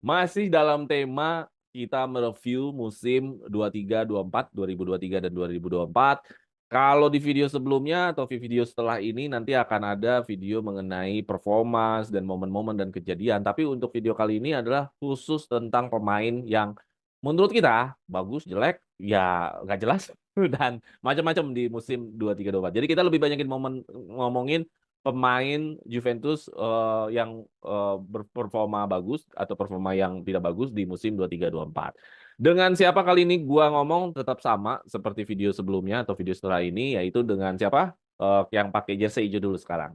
Masih dalam tema kita mereview musim 23-24, 2023 dan 2024. Kalau di video sebelumnya atau video setelah ini nanti akan ada video mengenai performance dan momen-momen dan kejadian. Tapi untuk video kali ini adalah khusus tentang pemain yang menurut kita bagus, jelek, ya nggak jelas dan macam-macam di musim 23-24. Jadi kita lebih banyakin ngomongin pemain Juventus yang berperforma bagus atau performa yang tidak bagus di musim 23-24. Dengan siapa kali ini gua ngomong tetap sama seperti video sebelumnya atau video setelah ini, yaitu dengan siapa? Yang pakai jersey hijau dulu sekarang.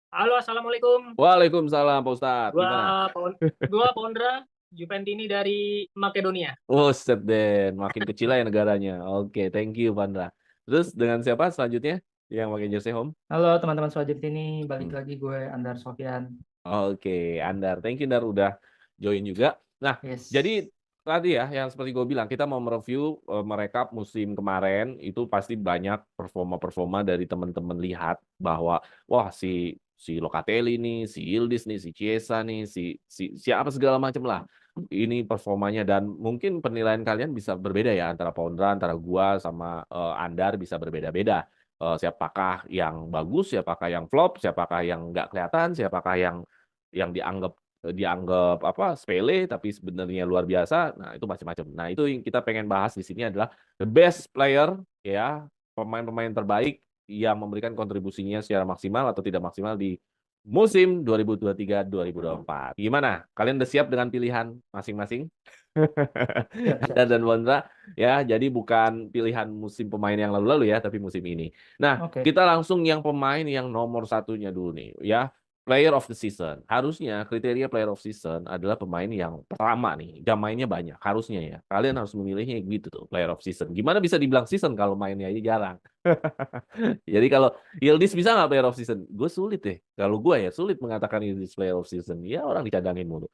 Halo, assalamualaikum. Waalaikumsalam Pak Ustadz. Gua Gimana? gua Pondra Juventini dari Makedonia. Oh, set deh, makin kecil ya negaranya. Oke, thank you Pandra. Terus dengan siapa selanjutnya yang pakai jersey home? Halo teman-teman Swajib ini, balik Hmm. lagi gue Andar Sofyan. Oke, Andar. Thank you, Andar, udah join juga. Nah, jadi Yes. tadi ya, yang seperti gue bilang, kita mau mereview, merekap musim kemarin, itu pasti banyak performa-performa dari teman-teman lihat bahwa, wah, si Locatelli nih, si Yildiz nih, si Chiesa nih, siapa segala macam lah. Ini performanya dan mungkin penilaian kalian bisa berbeda ya antara Pondra, antara gua sama Andar bisa berbeda-beda. Siapakah yang bagus, siapakah yang flop, siapakah yang nggak kelihatan, siapakah yang dianggap apa sepele tapi sebenarnya luar biasa. Nah, itu macam-macam. Nah, itu yang kita pengen bahas di sini adalah the best player ya, pemain-pemain terbaik yang memberikan kontribusinya secara maksimal atau tidak maksimal di musim 2023-2024. Gimana? Kalian udah siap dengan pilihan masing-masing? Siap, Anda siap, dan siap. Wondra ya, jadi bukan pilihan musim pemain yang lalu-lalu ya, tapi musim ini. Nah, Oke. kita langsung yang pemain yang nomor satunya dulu nih ya, player of the season. Harusnya kriteria player of season adalah pemain yang pertama nih, jam mainnya banyak. Harusnya ya, kalian harus memilihnya gitu tuh, player of season. Gimana bisa dibilang season kalau mainnya aja jarang? Jadi kalau Yildiz bisa nggak player of season? Gue sulit deh. Kalau gue ya sulit mengatakan Yildiz player of season. Ya orang dicadangin mulu.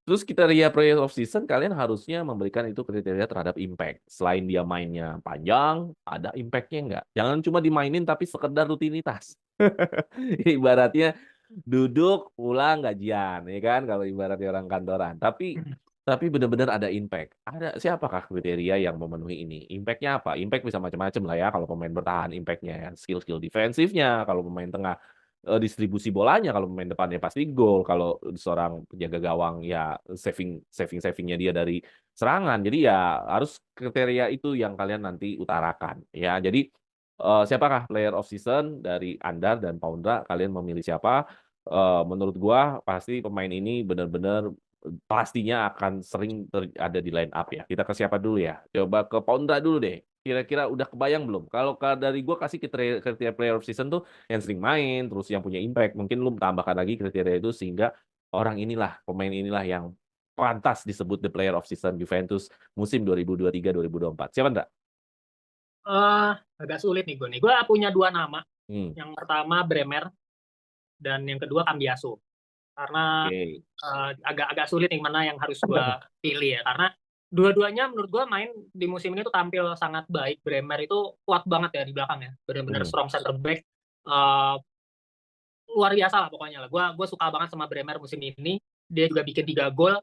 Terus kriteria player of season kalian harusnya memberikan itu kriteria terhadap impact. Selain dia mainnya panjang, ada impactnya nggak? Jangan cuma dimainin tapi sekedar rutinitas. Ibaratnya duduk pulang gajian, ya kan? Kalau ibaratnya orang kantoran. Tapi benar-benar ada impact. Ada siapakah kriteria yang memenuhi ini? Impact-nya apa? Impact bisa macam-macam lah ya. Kalau pemain bertahan, impact-nya ya. Skill-skill defensifnya. Kalau pemain tengah, distribusi bolanya. Kalau pemain depannya pasti gol. Kalau seorang penjaga gawang ya savingnya dia dari serangan. Jadi ya harus kriteria itu yang kalian nanti utarakan. Ya, jadi siapakah player of season dari Andar dan Paundra? Kalian memilih siapa? Menurut gua pasti pemain ini benar-benar pastinya akan sering ada di line up ya. Kita ke siapa dulu ya? Coba ke Pondra dulu deh. Kira-kira udah kebayang belum? Kalau dari gue kasih kriteria player of season tuh yang sering main, terus yang punya impact. Mungkin lu tambahkan lagi kriteria itu sehingga orang inilah, pemain inilah yang pantas disebut the player of season Juventus musim 2023-2024. Siapa enggak? Eh, Agak sulit nih gue nih. Gue punya dua nama. Hmm. Yang pertama Bremer dan yang kedua Cambiaso. Karena Oke. agak sulit nih mana yang harus gue pilih ya. Karena dua-duanya menurut gue main di musim ini tuh tampil sangat baik. Bremer itu kuat banget ya di belakang ya. Benar-benar Hmm. strong center back. Eh, Luar biasa lah pokoknya lah. Gue suka banget sama Bremer musim ini. Dia juga bikin 3 gol.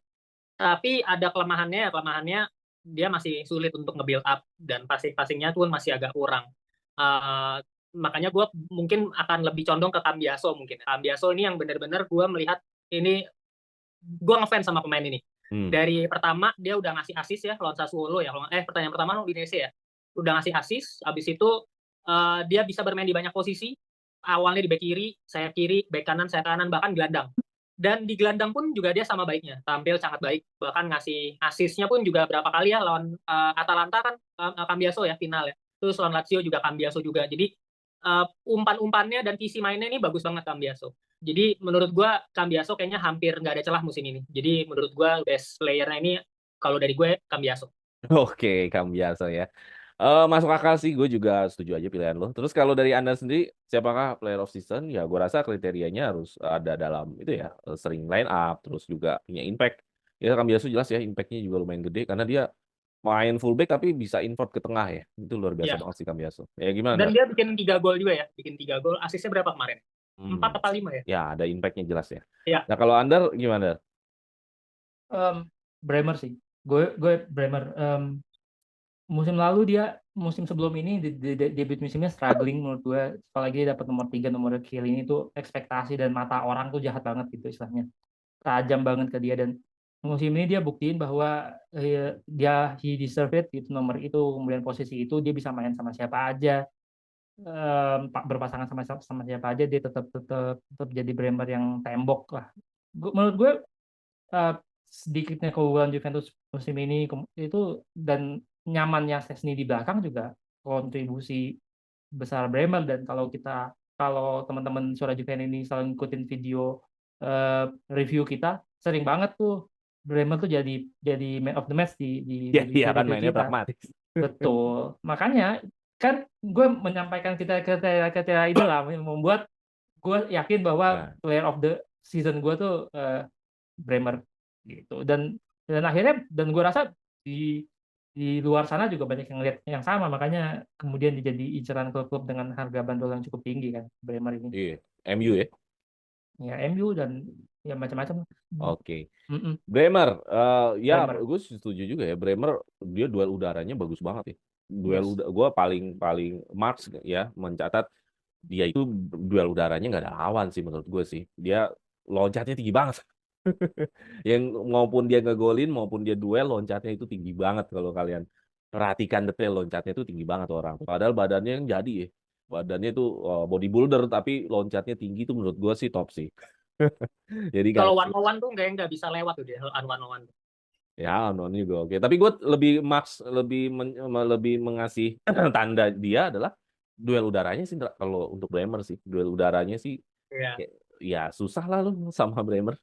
Tapi ada kelemahannya, kelemahannya dia masih sulit untuk nge-build up dan passingnya pun masih agak kurang. Uh, Makanya gue mungkin akan lebih condong ke Cambiaso mungkin. Cambiaso ini yang benar-benar gue melihat ini gue ngefans sama pemain ini. Hmm. Dari pertama dia udah ngasih assist ya lawan Sassuolo ya. Pertanyaan pertama lawan Udinese ya. Udah ngasih assist, habis itu dia bisa bermain di banyak posisi. Awalnya di bek kiri, sayap kiri, bek kanan, sayap kanan, bahkan gelandang. Dan di gelandang pun juga dia sama baiknya, tampil sangat baik, bahkan ngasih asisnya pun juga berapa kali ya lawan Atalanta kan Cambiaso ya final ya, terus lawan Lazio juga Cambiaso juga. Jadi umpan-umpannya dan visi mainnya ini bagus banget Cambiaso. Jadi menurut gua Cambiaso kayaknya hampir nggak ada celah musim ini. Jadi menurut gua best playernya ini kalau dari gue Cambiaso. Oke, kamu biasa ya. Masuk akal sih, gue juga setuju aja pilihan lo. Terus kalau dari Anda sendiri, siapakah player of season? Ya, gue rasa kriterianya harus ada dalam itu ya, sering line up, terus juga punya impact. Ya, kan biasa jelas ya, impactnya juga lumayan gede karena dia main fullback tapi bisa invert ke tengah ya. Itu luar biasa Ya. banget sih Kambiaso. Ya gimana, Dan Dar? dia bikin 3 gol juga ya, bikin 3 gol. Asisnya berapa kemarin? Hmm. 4 apa 5 ya? Ya, ada impactnya jelas ya. Ya. Nah, kalau Anda gimana, Dar? Bremer sih. Gue Bremer. Musim sebelum ini debut musimnya struggling menurut gue, apalagi dapat nomor 3 nomor kill ini tuh ekspektasi dan mata orang tuh jahat banget gitu istilahnya, tajam banget ke dia, dan musim ini dia buktiin bahwa he deserve it gitu, nomor itu, kemudian posisi itu dia bisa main sama siapa aja, berpasangan sama siapa aja dia tetap jadi Bremer yang tembok lah. Menurut gue sedikitnya kegagalan Juventus musim ini itu, dan nyamannya Szczęsny di belakang juga kontribusi besar Bremer. Dan kalau teman-teman suara Juventus ini selalu ngikutin video review kita, sering banget tuh Bremer tuh jadi man of the match di Ya, iya kan review mainnya kita. pragmatis. Betul, makanya kan gue menyampaikan kriteria itu lah, membuat gue yakin bahwa Nah, player of the season gue tuh Bremer gitu. Dan akhirnya, dan gue rasa di luar sana juga banyak yang lihat yang sama, makanya kemudian jadi inceran klub-klub dengan harga bandrol yang cukup tinggi kan Bremer ini. iya, MU ya. Ya MU dan ya macam-macam. Oke. Mm-mm. Bremer, ya Bremer. gue setuju juga ya. Bremer dia duel udaranya bagus banget ya. Yes. Gue paling Marks ya mencatat dia itu duel udaranya nggak ada lawan sih menurut gue sih. Dia loncatnya tinggi banget. Yang maupun dia ngegolin maupun dia duel loncatnya itu tinggi banget, kalau kalian perhatikan detail loncatnya itu tinggi banget orang. Padahal badannya yang jadi ya. Badannya itu bodybuilder tapi loncatnya tinggi itu menurut gue sih top sih. Jadi Kalau nggak 1-on-1 tuh nggak bisa lewat tuh dia, 1-on-1. ya non juga oke. Tapi gue lebih mengasih tanda dia adalah duel udaranya sih. Kalau untuk Bremer sih duel udaranya sih Iya. ya susah lah lu sama Bremer.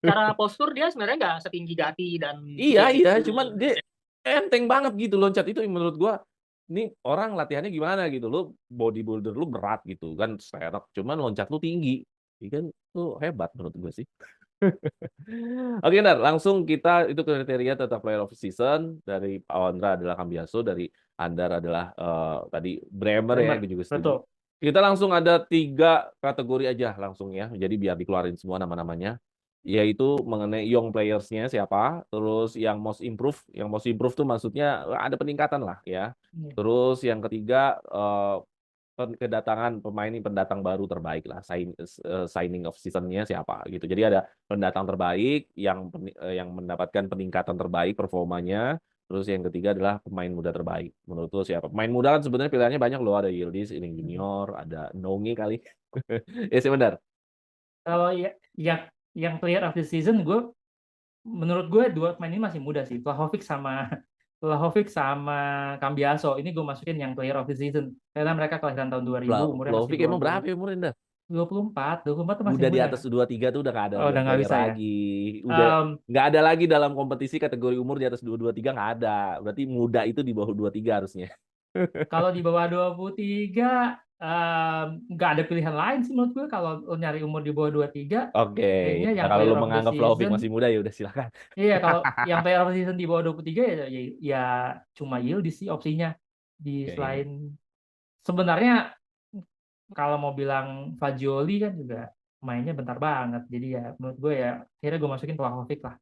Cara postur dia sebenarnya nggak setinggi Gatti dan Iya, Chiellini. cuman dia enteng banget gitu loncat itu menurut gua. Ini orang latihannya gimana gitu. Lu bodybuilder lu berat gitu kan, serok, cuman loncat lu tinggi. Iya kan lu hebat menurut gua sih. Oke, Ndar, langsung kita itu kriteria tentang player of the season dari Pak Wandra adalah Cambiaso, dari Andar adalah tadi Bremer ya, Bremer. gue juga setuju. Betul. Kita langsung ada 3 kategori aja langsung ya. Jadi biar dikeluarin semua nama-namanya. Yaitu mengenai young players-nya siapa, terus yang most improve tuh maksudnya ada peningkatan lah ya. Iya. Terus yang ketiga kedatangan pemain pendatang baru terbaik lah, signing of season-nya siapa gitu. Jadi ada pendatang terbaik yang mendapatkan peningkatan terbaik performanya. Terus yang ketiga adalah pemain muda terbaik. Menurut lo siapa? Pemain muda kan sebenarnya pilihannya banyak loh. Ada Yildiz, Iling Junior, ada Nongi kali. Ya sih benar. Kalau yang player of the season, menurut gue dua pemain ini masih muda sih, Vlahovic sama Cambiaso. Ini gue masukin yang player of the season karena mereka kelahiran tahun 2000, umurnya masih Vlahovic emang berapa ya umurnya? 24 tuh masih Udah di muda. atas 23 tuh udah nggak ada Oh, udah nggak player bisa ya. lagi. Udah nggak ada lagi dalam kompetisi kategori umur di atas 23, nggak ada. Berarti muda itu di bawah 23 harusnya. Kalau di bawah 23 nggak ada pilihan lain sih menurut gue. Kalau lo nyari umur di bawah 23, Oke, kayaknya ya yang kalau lu player of the menganggap Vlahovic season, masih muda ya udah silakan. iya, kalau yang player of the season di bawah 23 ya cuma Yildiz sih opsinya. Oke. Selain sebenarnya kalau mau bilang Fagioli kan juga mainnya bentar banget. Jadi ya menurut gue ya akhirnya gue masukin Vlahovic lah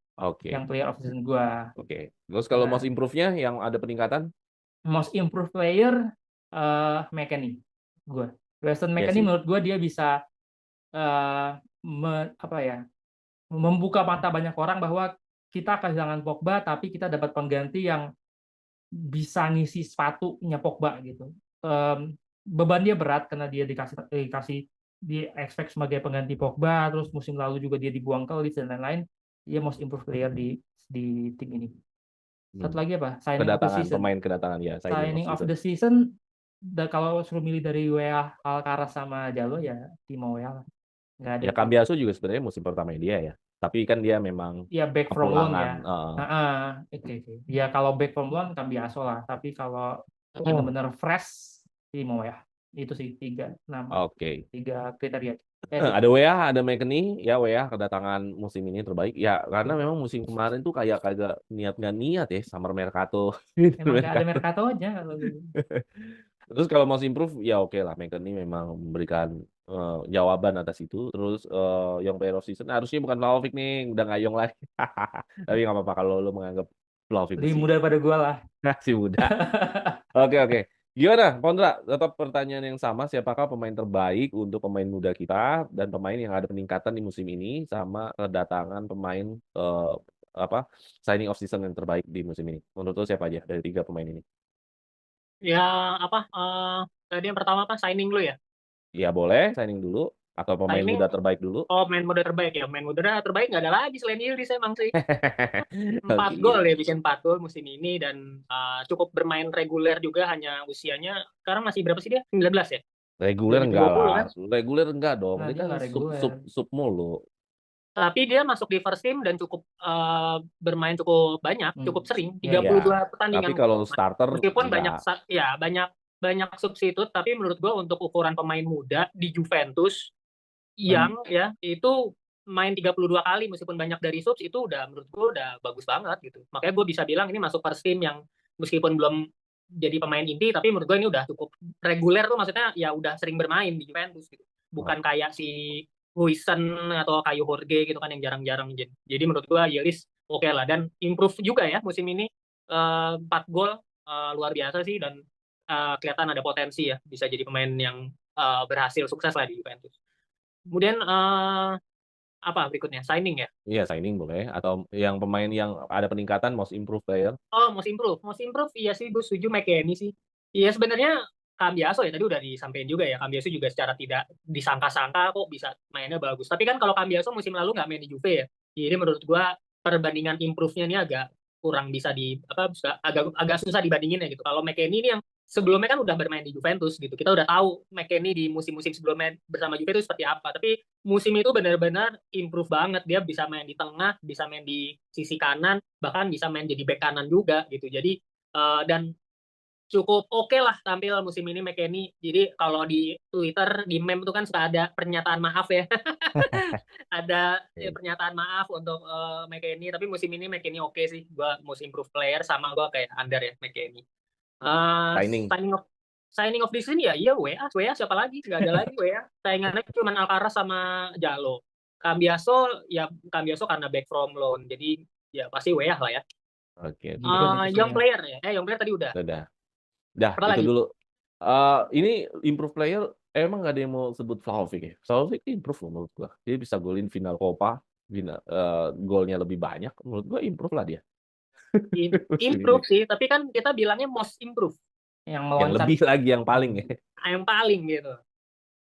yang Oke. player of the season gue. Oke. Terus kalau most improve-nya yang ada peningkatan? Most improved player McKennie gue. Weston Ya McKennie sih. menurut gue dia bisa membuka mata banyak orang bahwa kita kehilangan Pogba tapi kita dapat pengganti yang bisa ngisi sepatunya Pogba gitu. Beban dia berat karena dia dikasih di expect sebagai pengganti Pogba, terus musim lalu juga dia dibuang ke Leeds dan lain-lain. Dia most improved player di tim ini. Satu lagi apa? Signing of the Kedatangan season. pemain kedatangan ya, Signing of the season, kalau suruh milih dari WA, Alcaraz sama Jalo ya Timo WA lah. Nggak ada Ya Cambiaso juga sebenarnya musim pertama dia ya. Tapi kan dia memang ya back from loan ya. kepulangan. Oke. Ya kalau back from loan Cambiaso lah. Tapi kalau benar-benar fresh Timo WA. Itu sih 3 nama. Oke. 3 kriteria. Ada WA, ada McKennie, ya WA kedatangan musim ini terbaik. Ya karena memang musim kemarin tuh kayak kagak niat nggak niat ya summer mercato. Emang nggak ada Mercato aja kalau gitu. Terus kalau most improve ya oke lah, McKennie memang memberikan jawaban atas itu. Terus Young Player of Season harusnya bukan Vlahovic nih, udah nggak Young lagi. Tapi nggak apa-apa kalau lo menganggap Vlahovic Lebih muda pada gue lah. masih muda. Oke. Gimana, Kontra? Tetap pertanyaan yang sama, siapakah pemain terbaik untuk pemain muda kita dan pemain yang ada peningkatan di musim ini sama kedatangan pemain apa signing of season yang terbaik di musim ini? Menurut lo siapa aja dari 3 pemain ini? Ya apa? Tadi yang pertama apa? Signing lu ya? Ya boleh signing dulu atau pemain Signing. muda terbaik dulu. Oh, main muda terbaik ya. Main muda terbaik nggak ada lagi selain Yildiz emang sih. 4 Oke. gol ya, bikin 4 gol musim ini dan cukup bermain reguler juga, hanya usianya sekarang masih berapa sih dia? 19 ya? Reguler enggak 2020 lah. kan? Reguler enggak dong. Nah, Dia dia kan nggak reguler. sub mulu. Tapi dia masuk di first team dan cukup bermain cukup banyak, cukup sering, 32 pertandingan. Tapi kalau starter Meskipun enggak. banyak substitut, tapi menurut gua untuk ukuran pemain muda di Juventus yang ya itu main 32 kali meskipun banyak dari subs, itu udah menurut gua udah bagus banget gitu. Makanya gua bisa bilang ini masuk first team yang meskipun belum jadi pemain inti, tapi menurut gua ini udah cukup reguler tuh, maksudnya ya udah sering bermain di Juventus gitu. Bukan kayak si Huijsen atau kayu Jorge gitu kan yang jarang-jarang. Jadi menurut gua Yildiz oke lah, dan improve juga ya musim ini, 4 gol, luar biasa sih, dan kelihatan ada potensi ya bisa jadi pemain yang berhasil sukses lah di Juventus. Kemudian apa berikutnya? Signing ya? Iya, signing boleh atau yang pemain yang ada peningkatan most improved player. Oh, most improve. Most improve iya sih, gue setuju McKennie sih. Iya sebenarnya Cambiaso ya tadi udah disampaikan juga ya. Cambiaso juga secara tidak disangka-sangka kok bisa mainnya bagus. Tapi kan kalau Cambiaso musim lalu nggak main di Juve ya. Jadi menurut gua perbandingan improve-nya ini agak kurang bisa agak susah dibandingin ya gitu. Kalau McKennie ini yang sebelumnya kan udah bermain di Juventus gitu. Kita udah tahu McKennie di musim-musim sebelumnya bersama Juve itu seperti apa. Tapi musim itu benar-benar improve banget. Dia bisa main di tengah, bisa main di sisi kanan, bahkan bisa main jadi bek kanan juga gitu. Jadi dan cukup oke lah tampil musim ini McKennie. Jadi kalau di Twitter, di meme itu kan suka ada pernyataan maaf ya. Ada pernyataan maaf untuk McKennie, tapi musim ini McKennie oke sih. Gua most improve player, sama gua kayak under ya McKennie. Signing. Signing of the season ya iya WA siapa lagi? Gak ada lagi WA. Saingannya cuma Alcaraz sama Jalo. Cambiaso karena back from loan. Jadi ya pasti WA lah ya. Oke. Young player ya. Young player tadi udah. Dah, Apa itu lagi? dulu. Ini improve player emang gak ada yang mau sebut Vlahovic ya. Vlahovic improve loh menurut gua. Dia bisa golin final Copa, golnya lebih banyak. Menurut gua improve lah dia. Improve sih, tapi kan kita bilangnya most improve. Yang Yang lebih lagi yang paling ya. Yang paling gitu.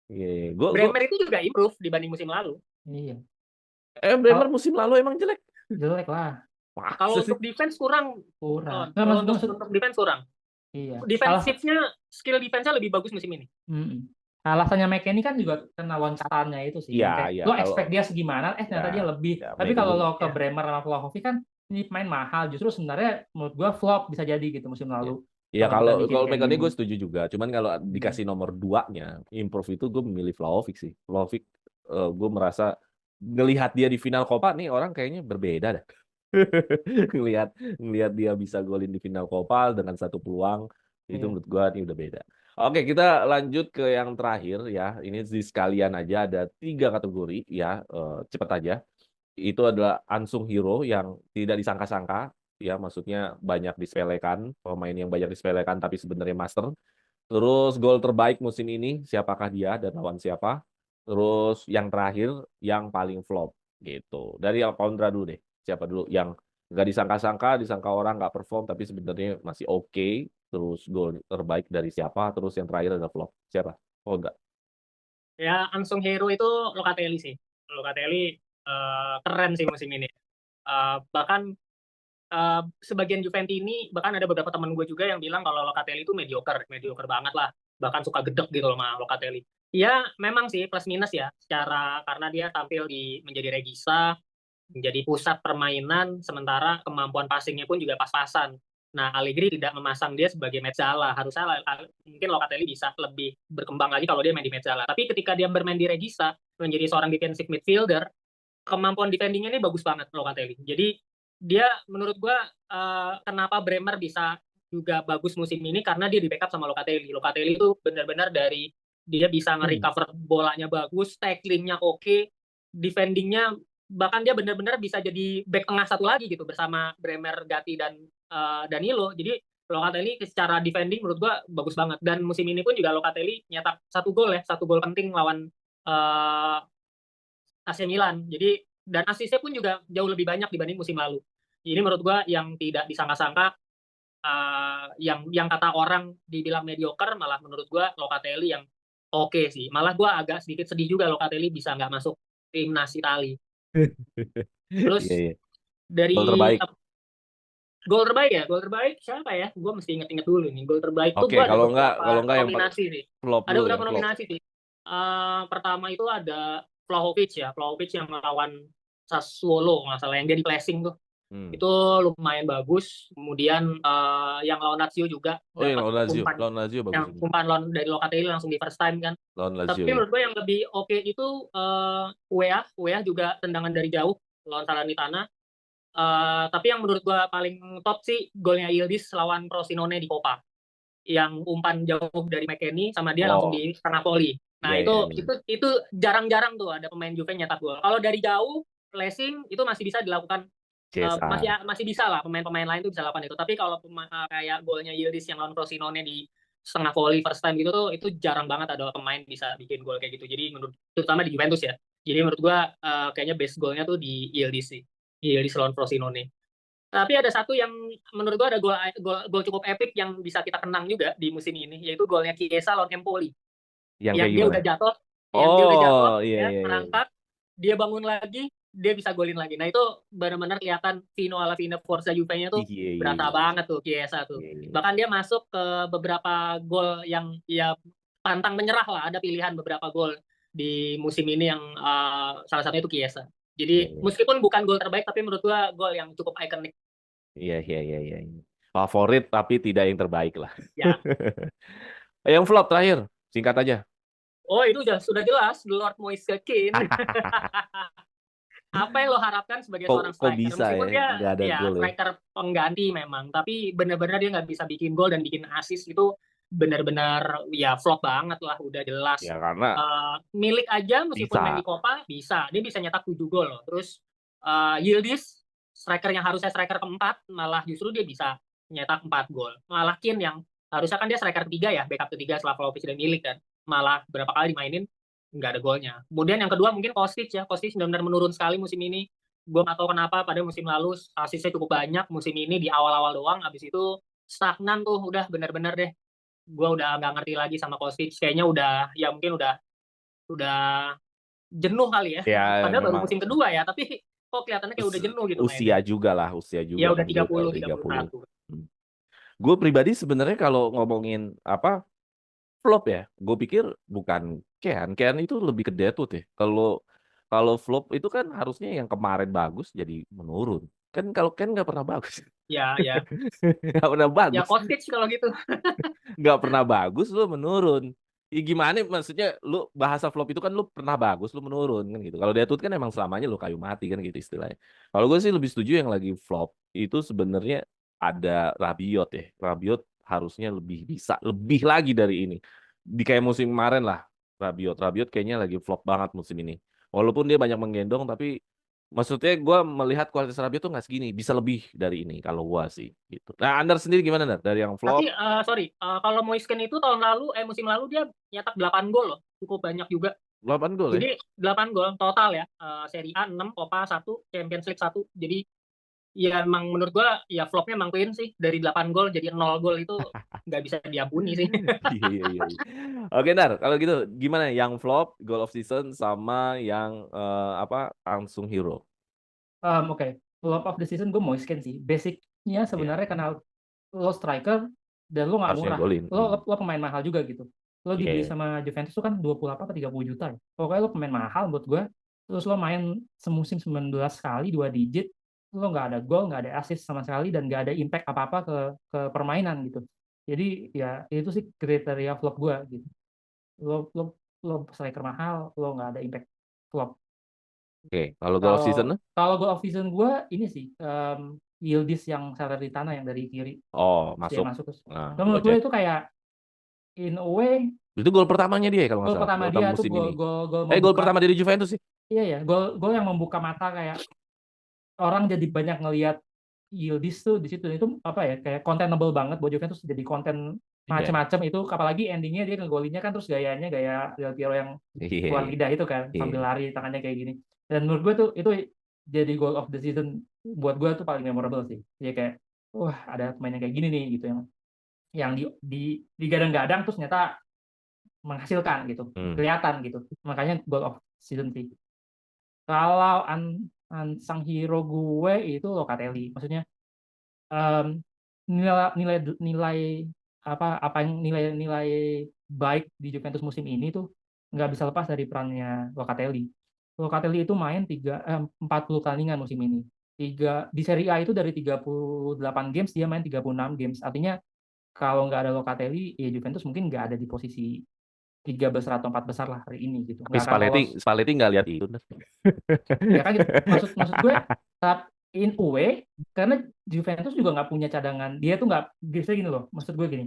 Yeah. Bremer itu juga improve dibanding musim lalu. Iya. Bremer musim lalu emang jelek. Jelek lah. Kalau untuk defense kurang. Kalau untuk defense kurang. Iya. Defensifnya, skill defense-nya lebih bagus musim ini. Alasannya McKennie kan juga kena loncatannya itu sih. Iya. Lo expect dia segimana, ternyata dia lebih. Tapi kalau lo ke Bremer sama Vlahovic kan ini main mahal. Justru sebenarnya menurut gua flop bisa jadi gitu musim lalu. Iya, kalau McKennie gue setuju juga. Cuman kalau dikasih nomor 2-nya, improve itu gue memilih Vlahovic sih. Vlahovic gue merasa ngelihat dia di final Copa nih orang kayaknya berbeda dah. ngelihat dia bisa golin di final Copa dengan satu peluang itu menurut gua ini udah beda. Oke, kita lanjut ke yang terakhir ya. Ini di sekalian aja ada 3 kategori ya, cepat aja. Itu adalah unsung hero yang tidak disangka-sangka ya, maksudnya banyak disepelekan, pemain yang banyak disepelekan tapi sebenarnya master. Terus gol terbaik musim ini siapakah dia dan lawan siapa? Terus yang terakhir yang paling flop gitu. Dari Alcondra dulu deh. Siapa dulu yang nggak disangka-sangka, disangka orang nggak perform tapi sebenarnya masih oke. Terus gol terbaik dari siapa? Terus yang terakhir ada flop. Siapa? Oh enggak. Ya, unsung hero itu Locatelli sih. Locatelli keren sih musim ini. Bahkan sebagian Juventini, bahkan ada beberapa teman gue juga yang bilang kalau Locatelli itu mediocre banget lah. Bahkan suka gedek gitu loh sama Locatelli. Ya, memang sih plus minus ya, karena dia tampil menjadi regisa, menjadi pusat permainan, sementara kemampuan passingnya pun juga pas-pasan. Nah, Allegri tidak memasang dia sebagai mezzala. Harusnya mungkin Locatelli bisa lebih berkembang lagi kalau dia main di mezzala. Tapi ketika dia bermain di regisa, menjadi seorang defensive midfielder, kemampuan defendingnya ini bagus banget Locatelli. Jadi dia menurut gua kenapa Bremer bisa juga bagus musim ini karena dia di backup sama Locatelli. Locatelli itu benar-benar dari dia bisa nge-recover bolanya bagus, tacklingnya oke, defendingnya bahkan dia benar-benar bisa jadi back tengah satu lagi gitu bersama Bremer, Gatti dan Danilo. Jadi Locatelli secara defending menurut gua bagus banget, dan musim ini pun juga Locatelli nyetak satu gol penting lawan AC Milan. Jadi dan asisnya pun juga jauh lebih banyak dibanding musim lalu. Jadi menurut gua yang tidak disangka-sangka, yang kata orang dibilang mediocre, malah menurut gua Locatelli yang oke sih. Malah gua agak sedikit sedih juga Locatelli bisa nggak masuk timnas Itali. Terus Iya, iya. Gol dari terbaik. gol terbaik siapa ya? Gua mesti inget-inget dulu nih. Gol terbaik tuh Oke, gua ada kalau beberapa enggak yang nominasi sih. flop Ada dulu, beberapa yang flop. nominasi sih. Pertama itu ada Vlahovic ya. Vlahovic yang melawan Sassuolo nggak salah, yang dia di pressing tuh. Itu lumayan bagus. Kemudian yang lawan Lazio juga Oh, yang dapat umpan, lawan Lazio bagus yang ini. umpan lawan dari Locatelli langsung di first time kan. Lawan Lazio Tapi ya. menurut gue yang lebih oke itu Weah juga tendangan dari jauh lawan Salernitana. Tapi yang menurut gue paling top sih golnya Yildiz lawan Frosinone di Coppa, yang umpan jauh dari McKennie sama dia langsung Oh, di tengah volley. Nah, iya, iya, iya. itu jarang-jarang tuh ada pemain Juve nyetak gol. Kalau dari jauh flashing itu masih bisa dilakukan, masih CSA. masih bisa lah, pemain-pemain lain tuh bisa lakukan itu. Tapi kalau kayak golnya Yildiz yang lawan Frosinone di setengah volley first time gitu tuh, itu jarang banget ada pemain bisa bikin gol kayak gitu. Jadi menurut, terutama di Juventus ya. Jadi menurut gua kayaknya best golnya tuh di Yildiz sih. Yildiz lawan Frosinone. Tapi ada satu yang menurut gua ada gol cukup epic yang bisa kita kenang juga di musim ini, yaitu golnya Chiesa lawan Empoli. Yang Yang kayak dia gimana? udah jatuh, Oh, iya, ya, iya, iya. merangkak, dia bangun lagi, dia bisa golin lagi. Nah, itu benar-benar kelihatan Vino alla fine Forza Juve-nya tuh Iya, iya, berasa iya. banget tuh Chiesa tuh. Iya, iya. Bahkan dia masuk ke beberapa gol yang ya pantang menyerah lah. Ada pilihan beberapa gol di musim ini yang salah satunya itu Chiesa. Iya, Jadi iya. meskipun bukan gol terbaik, tapi menurut gua gol yang cukup ikonik. Iya, iya, iya, iya. Favorit tapi tidak yang terbaik lah. Ya, Yang flop terakhir, singkat aja. oh itu sudah jelas, Lord Moise Kean. Apa yang lo harapkan sebagai seorang Kok striker? bisa ya Meskipun dia nggak ada ya gol ya? striker pengganti memang, tapi benar-benar dia nggak bisa bikin gol dan bikin assist itu benar-benar ya flop banget lah, udah jelas. Ya karena Milik aja meskipun main bisa. di Copa dia bisa nyetak 7 gol loh. Terus Yildiz, striker yang harusnya striker keempat, malah justru dia bisa nyetak 4 gol. Malah Kean yang harusnya kan dia striker ketiga ya, backup ketiga setelah Vlahovic dan Milik kan. Malah berapa kali dimainin nggak ada golnya. Kemudian yang kedua mungkin Kostic ya. Kostic benar-benar menurun sekali musim ini. Gue nggak tahu kenapa, pada musim lalu asisnya cukup banyak. Musim ini di awal-awal doang. Habis itu stagnan tuh, udah benar-benar deh. Gue udah nggak ngerti lagi sama Kostic. Kayaknya udah, ya mungkin udah jenuh kali ya. Ya Padahal baru memang musim kedua ya. Tapi kok kelihatannya kayak udah jenuh gitu usia mainnya. juga lah, usia Ya juga udah kan tiga dia udah puluh tiga puluh 30. satu Gue pribadi sebenarnya kalau ngomongin apa flop ya, gue pikir bukan Kean. Kean itu lebih ke Detut ya. Kalau kalau flop itu kan harusnya yang kemarin bagus jadi menurun. Kan kalau Kean nggak pernah bagus. Ya. Nggak pernah Ya bagus. Kostic kalau gitu. Nggak pernah bagus lu menurun. Ya gimana maksudnya lu bahasa flop itu kan lu pernah bagus lu menurun kan gitu. Kalau Detut kan emang selamanya lu kayu mati kan gitu istilahnya. Kalau gue sih lebih setuju yang lagi flop itu sebenarnya ada Rabiot ya. Rabiot harusnya lebih bisa lebih lagi dari ini. Di kayak musim kemarin lah Rabiot. Rabiot kayaknya lagi flop banget musim ini. Walaupun dia banyak menggendong tapi maksudnya gue melihat kualitas Rabiot tuh nggak segini, bisa lebih dari ini kalau gue sih gitu. Nah, Anda sendiri gimana Nar? Dari yang Tapi flop sorry, kalau Moisken itu musim lalu dia nyetak 8 gol loh, cukup banyak juga. 8 gol ya? Jadi 8 gol total ya, Serie A 6, Copa 1, Champions League 1. Jadi ya emang menurut gua ya flopnya emang Queen sih, dari 8 gol jadi 0 gol itu nggak bisa diampuni sih. Iya, iya, iya, iya. Oke, Nar, kalau gitu gimana yang flop, goal of season sama yang apa Unsung Hero? Oke, Flop of the season gue Moisken sih. Basicnya Iya, sebenarnya karena lo striker dan lo nggak harusnya murah. golin. Lo pemain mahal juga gitu. Lo Iya, dibeli iya. sama Juventus tuh kan 28 atau 30 juta ya. Pokoknya lo pemain mahal buat gue. Terus lo main semusim 19 kali 2 digit. Lo nggak ada gol, nggak ada assist sama sekali, dan nggak ada impact apa-apa ke permainan gitu. Jadi ya itu sih kriteria flop gue gitu. Lo striker mahal, lo nggak ada impact, flop. Oke, kalau goal of season? Kalau goal of season gue ini sih Yildiz yang Salernitana yang dari kiri Oh, dia masuk. masuk terus. Nah, Dan gua menurut gue cek. itu kayak in a way Itu gol pertamanya dia kalau nggak gol salah. pertama Gol pertama dia tuh musim gol ini. gol gol Gol membuka. pertama dari Juventus sih. Iya ya, gol yang membuka mata kayak orang jadi banyak ngelihat Yildiz tuh di situ. Itu apa ya, kayak containable banget buat Juventus, jadi konten Iya. macam-macam itu, apalagi endingnya dia ngegolinnya kan, terus gayanya gaya Del Piero yang Iya, keluar iya. lidah itu kan, sambil Iya. lari tangannya kayak gini. Dan menurut gue tuh itu jadi goal of the season buat gue tuh paling memorable sih. Dia kayak wah, ada pemain yang kayak gini nih gitu, yang digadang-gadang terus ternyata menghasilkan gitu, kelihatan gitu. Makanya goal of season sih. Kalau unsung hero gue itu Locatelli. Maksudnya nilai nilai apa yang nilai baik di Juventus musim ini tuh nggak bisa lepas dari perannya Locatelli. Locatelli itu main 40 pertandingan musim ini. Di Serie A itu dari 38 games dia main 36 games. Artinya kalau nggak ada Locatelli, ya Juventus mungkin nggak ada di posisi 3 besar atau 4 besar lah hari ini gitu. Tapi Nggak akan lolos. Spalletti nggak lihat itu. Ya kan gitu. Maksud gue saat in a way, karena Juventus juga nggak punya cadangan. Dia tuh nggak bisa gini loh. Maksud gue gini.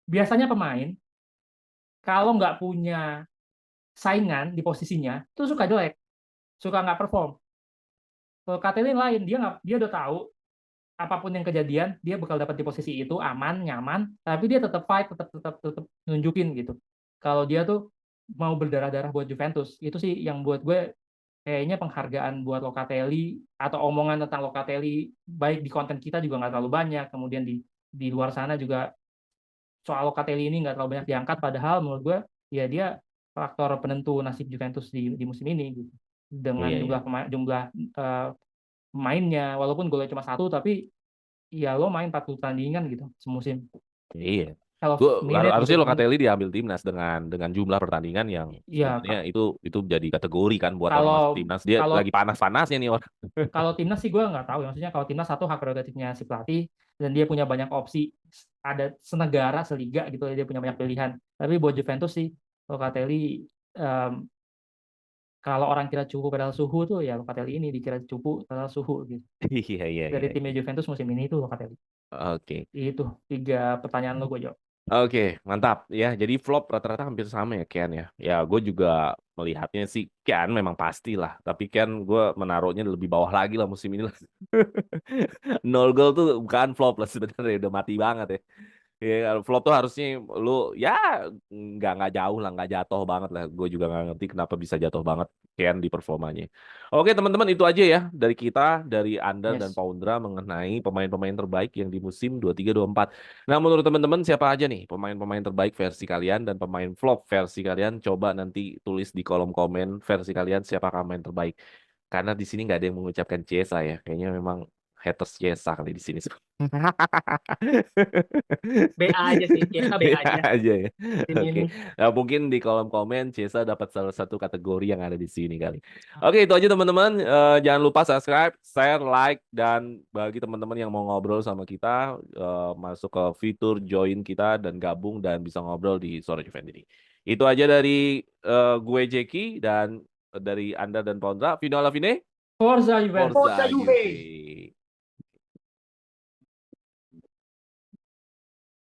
Biasanya pemain kalau nggak punya saingan di posisinya itu suka jelek, suka nggak perform. Kalau Katelin lain, dia udah tahu apapun yang kejadian dia bakal dapat di posisi itu aman, nyaman, tapi dia tetap fight, tetap nunjukin gitu. Kalau dia tuh mau berdarah-darah buat Juventus, itu sih yang buat gue kayaknya penghargaan buat Locatelli, atau omongan tentang Locatelli baik di konten kita juga nggak terlalu banyak, kemudian di luar sana juga soal Locatelli ini nggak terlalu banyak diangkat, padahal menurut gue ya dia faktor penentu nasib Juventus di musim ini gitu. Dengan Iya, iya. jumlah mainnya, walaupun golnya cuma satu, tapi ya lo main 40 pertandingan gitu semusim. Iya. Kalau Gue minute harusnya gitu, Locatelli diambil timnas dengan jumlah pertandingan yang ya sebenarnya itu jadi kategori kan buat orang masuk kalau timnas. Dia kalau lagi panas-panasnya nih orang. kalau timnas sih gue nggak tahu ya. Maksudnya kalau timnas satu hak prerogatifnya si pelatih, dan dia punya banyak opsi, ada senegara, seliga gitu, dia punya banyak pilihan. Tapi buat Juventus sih Locatelli, em, kalau orang kira cupu padahal suhu tuh ya Locatelli ini dikira cupu padahal suhu gitu. Iya, iya, Dari iya. timnya Juventus musim ini tuh Locatelli. Oke. Itu 3 pertanyaan lo gue jawab. Oke, mantap ya. Jadi flop rata-rata hampir sama ya Ken ya. Ya, gue juga melihatnya sih Ken memang pasti lah. Tapi Ken gue menaruhnya lebih bawah lagi lah musim ini lah. 0 gol tuh bukan flop lah sebenarnya, udah mati banget ya. Ya, flop tuh harusnya lu ya nggak jauh lah, nggak jatuh banget lah. Gue juga nggak ngerti kenapa bisa jatuh banget Ken di performanya. Oke teman-teman, itu aja ya dari kita, dari Anda dan Yes. Paundra mengenai pemain-pemain terbaik yang di musim 23-24. Nah menurut teman-teman siapa aja nih pemain-pemain terbaik versi kalian dan pemain flop versi kalian? Coba nanti tulis di kolom komen versi kalian siapa pemain terbaik. Karena di sini nggak ada yang mengucapkan Ciesa ya. Kayaknya memang haters Ciesa kali di sini. BA aja sih, Ciesa BA Beda aja. aja ya. Oke. Ini. Nah, mungkin di kolom komen Ciesa dapat salah satu kategori yang ada di sini kali. Oke, itu aja teman-teman. Jangan lupa subscribe, share, like, dan bagi teman-teman yang mau ngobrol sama kita, masuk ke fitur join kita dan gabung dan bisa ngobrol di Sore Juventus ini. Itu aja dari gue Jeki dan dari Anda dan Pondra. Vino alla fine. Forza Juventus. Forza Juve.